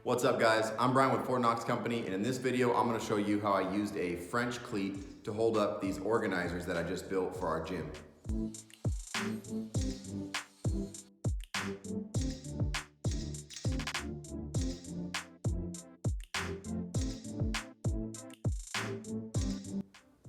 What's up guys, I'm Brian with Knox Company, and in this video I'm going to show you how I used a French cleat to hold up these organizers that I just built for our gym.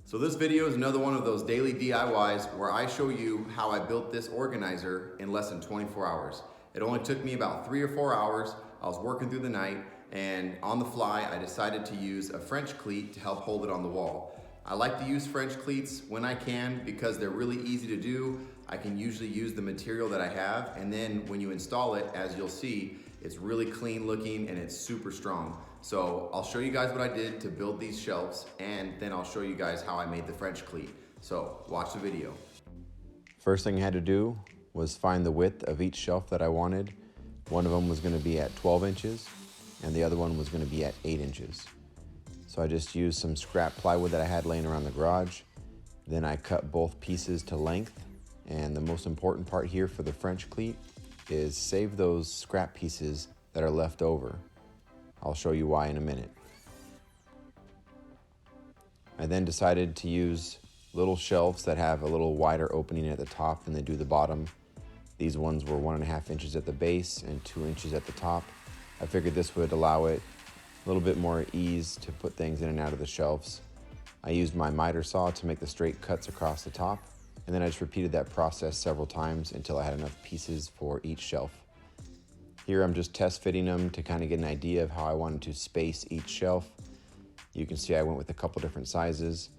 So this video is another one of those daily DIYs where I show you how I built this organizer in less than 24 hours. It only took me about 3 or 4 hours. I was working through the night, and on the fly I decided to use a French cleat to help hold it on the wall. I like to use French cleats when I can because they're really easy to do. I can usually use the material that I have, and then when you install it, as you'll see, it's really clean looking and it's super strong. So I'll show you guys what I did to build these shelves, and then I'll show you guys how I made the French cleat. So watch the video. First thing I had to do was find the width of each shelf that I wanted. One of them was going to be at 12 inches and the other one was going to be at 8 inches. So I just used some scrap plywood that I had laying around the garage. Then I cut both pieces to length, and the most important part here for the French cleat is save those scrap pieces that are left over. I'll show you why in a minute. I then decided to use little shelves that have a little wider opening at the top than they do the bottom. These ones were 1.5 inches at the base and 2 inches at the top. I figured this would allow it a little bit more ease to put things in and out of the shelves. I used my miter saw to make the straight cuts across the top, and then I just repeated that process several times until I had enough pieces for each shelf. Here I'm just test fitting them to kind of get an idea of how I wanted to space each shelf. You can see I went with a couple different sizes.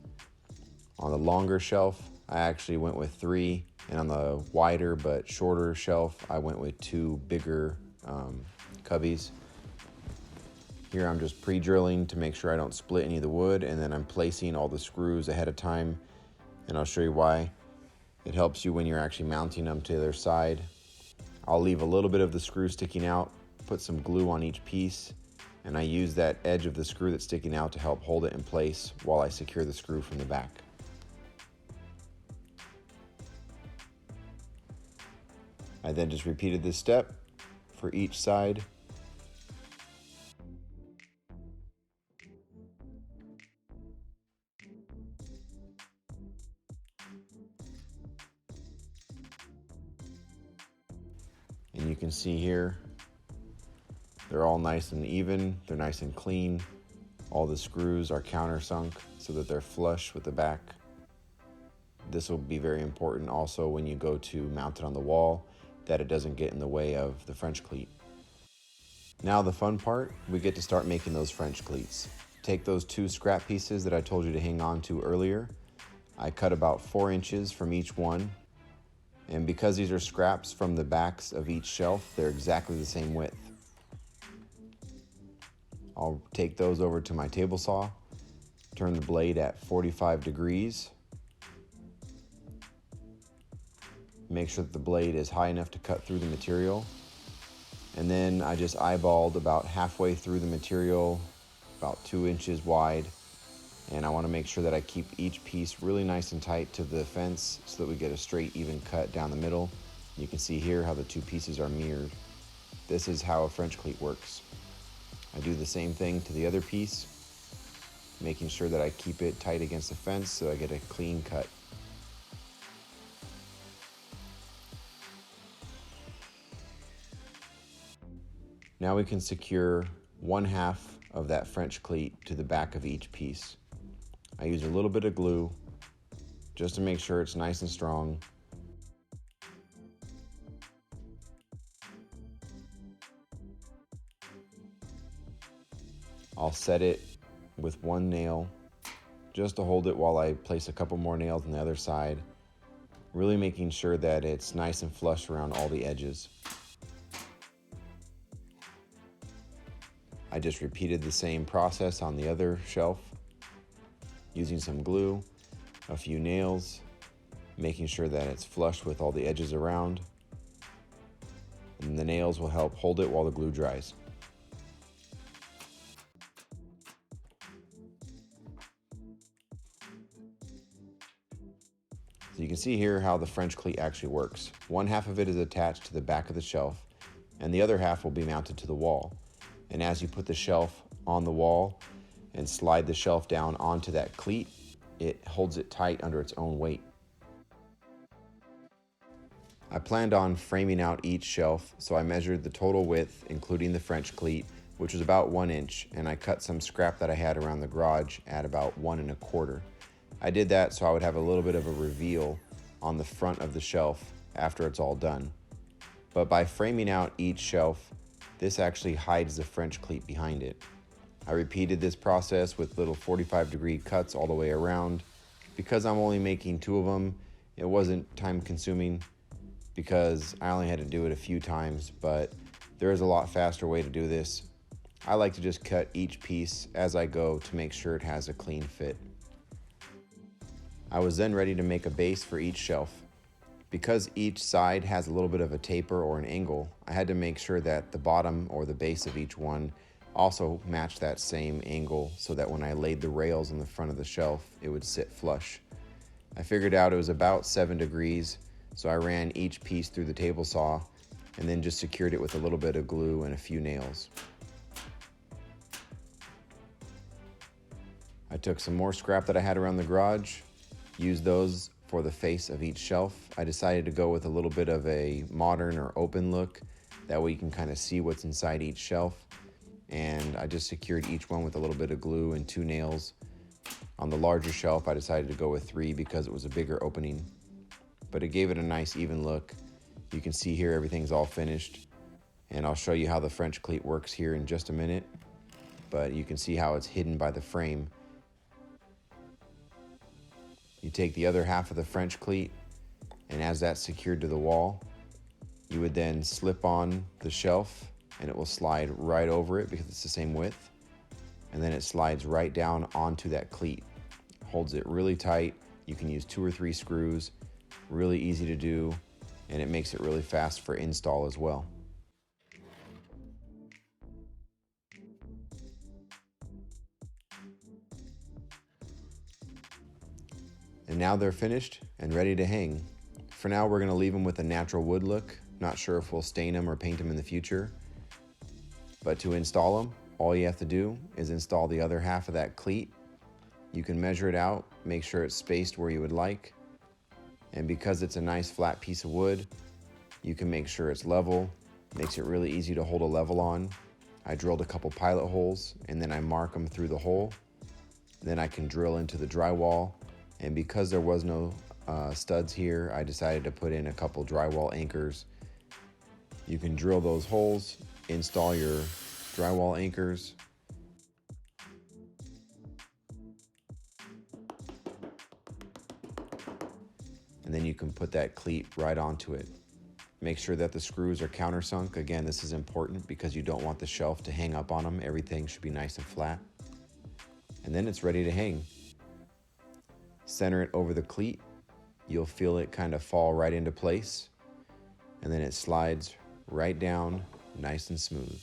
On the longer shelf, I actually went with 3, and on the wider but shorter shelf, I went with 2 bigger cubbies. Here I'm just pre-drilling to make sure I don't split any of the wood, and then I'm placing all the screws ahead of time, and I'll show you why. It helps you when you're actually mounting them to their side. I'll leave a little bit of the screw sticking out, put some glue on each piece, and I use that edge of the screw that's sticking out to help hold it in place while I secure the screw from the back. I then just repeated this step for each side. And you can see here, they're all nice and even, they're nice and clean. All the screws are countersunk so that they're flush with the back. This will be very important also when you go to mount it on the wall, that it doesn't get in the way of the French cleat. Now the fun part, we get to start making those French cleats. Take those 2 scrap pieces that I told you to hang on to earlier. I cut about 4 inches from each one. And because these are scraps from the backs of each shelf, they're exactly the same width. I'll take those over to my table saw, turn the blade at 45 degrees. Make sure that the blade is high enough to cut through the material. And then I just eyeballed about halfway through the material, about 2 inches wide. And I want to make sure that I keep each piece really nice and tight to the fence so that we get a straight, even cut down the middle. You can see here how the 2 pieces are mirrored. This is how a French cleat works. I do the same thing to the other piece, making sure that I keep it tight against the fence so I get a clean cut. Now we can secure 1/2 of that French cleat to the back of each piece. I use a little bit of glue just to make sure it's nice and strong. I'll set it with 1 nail just to hold it while I place a couple more nails on the other side, really making sure that it's nice and flush around all the edges. I just repeated the same process on the other shelf, using some glue, a few nails, making sure that it's flush with all the edges around, and the nails will help hold it while the glue dries. So you can see here how the French cleat actually works. 1/2 of it is attached to the back of the shelf, and the other half will be mounted to the wall. And as you put the shelf on the wall and slide the shelf down onto that cleat, it holds it tight under its own weight. I planned on framing out each shelf, so I measured the total width, including the French cleat, which was about 1 inch, and I cut some scrap that I had around the garage at about 1 1/4. I did that so I would have a little bit of a reveal on the front of the shelf after it's all done. But by framing out each shelf, this actually hides the French cleat behind it. I repeated this process with little 45-degree cuts all the way around. Because I'm only making 2 of them, it wasn't time consuming because I only had to do it a few times, but there is a lot faster way to do this. I like to just cut each piece as I go to make sure it has a clean fit. I was then ready to make a base for each shelf. Because each side has a little bit of a taper or an angle, I had to make sure that the bottom or the base of each one also matched that same angle so that when I laid the rails on the front of the shelf, it would sit flush. I figured out it was about 7 degrees, so I ran each piece through the table saw and then just secured it with a little bit of glue and a few nails. I took some more scrap that I had around the garage, used those for the face of each shelf. I decided to go with a little bit of a modern or open look. That way you can kind of see what's inside each shelf. And I just secured each one with a little bit of glue and 2 nails. On the larger shelf, I decided to go with 3 because it was a bigger opening. But it gave it a nice even look. You can see here everything's all finished. And I'll show you how the French cleat works here in just a minute. But you can see how it's hidden by the frame. You take the other half of the French cleat, and as that's secured to the wall, you would then slip on the shelf and it will slide right over it because it's the same width. And then it slides right down onto that cleat. Holds it really tight. You can use 2 or 3 screws, really easy to do, and it makes it really fast for install as well. And now they're finished and ready to hang. For now, we're going to leave them with a natural wood look. Not sure if we'll stain them or paint them in the future. But to install them, all you have to do is install the other half of that cleat. You can measure it out, make sure it's spaced where you would like. And because it's a nice flat piece of wood, you can make sure it's level. Makes it really easy to hold a level on. I drilled a couple pilot holes and then I mark them through the hole. Then I can drill into the drywall. And because there was no studs here, I decided to put in a couple drywall anchors. You can drill those holes, install your drywall anchors. And then you can put that cleat right onto it. Make sure that the screws are countersunk. Again, this is important because you don't want the shelf to hang up on them. Everything should be nice and flat. And then it's ready to hang. Center it over the cleat. You'll feel it kind of fall right into place. And then it slides right down, nice and smooth.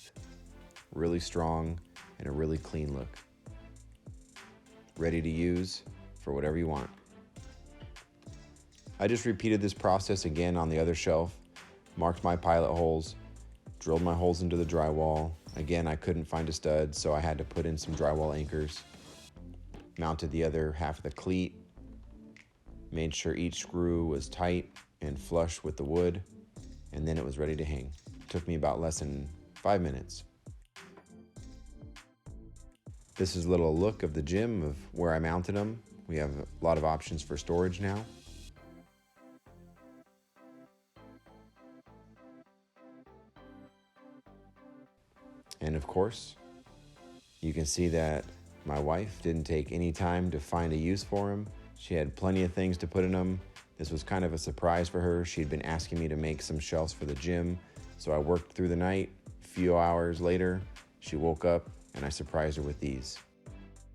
Really strong and a really clean look. Ready to use for whatever you want. I just repeated this process again on the other shelf, marked my pilot holes, drilled my holes into the drywall. Again, I couldn't find a stud, so I had to put in some drywall anchors. Mounted the other half of the cleat, made sure each screw was tight and flush with the wood, and then it was ready to hang. It took me about less than 5 minutes. This is a little look of the gym of where I mounted them. We have a lot of options for storage now. And of course, you can see that my wife didn't take any time to find a use for them. She had plenty of things to put in them. This was kind of a surprise for her. She'd been asking me to make some shelves for the gym. So I worked through the night. A few hours later, she woke up and I surprised her with these.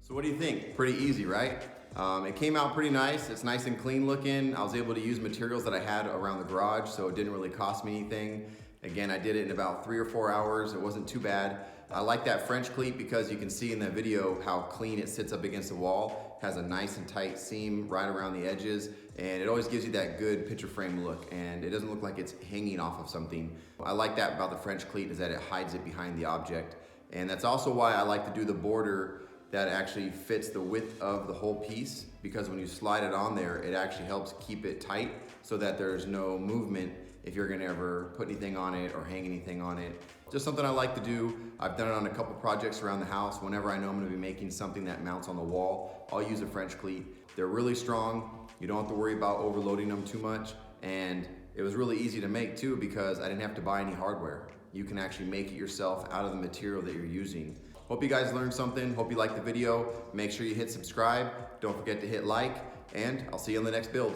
So what do you think? Pretty easy, right? It came out pretty nice. It's nice and clean looking. I was able to use materials that I had around the garage, so it didn't really cost me anything. Again, I did it in about 3 or 4 hours. It wasn't too bad. I like that French cleat because you can see in that video how clean it sits up against the wall. It has a nice and tight seam right around the edges, and it always gives you that good picture frame look, and it doesn't look like it's hanging off of something. I like that about the French cleat is that it hides it behind the object. And that's also why I like to do the border that actually fits the width of the whole piece, because when you slide it on there, it actually helps keep it tight so that there's no movement if you're gonna ever put anything on it or hang anything on it. Just something I like to do. I've done it on a couple projects around the house. Whenever I know I'm gonna be making something that mounts on the wall, I'll use a French cleat. They're really strong. You don't have to worry about overloading them too much. And it was really easy to make too, because I didn't have to buy any hardware. You can actually make it yourself out of the material that you're using. Hope you guys learned something. Hope you liked the video. Make sure you hit subscribe. Don't forget to hit like, and I'll see you on the next build.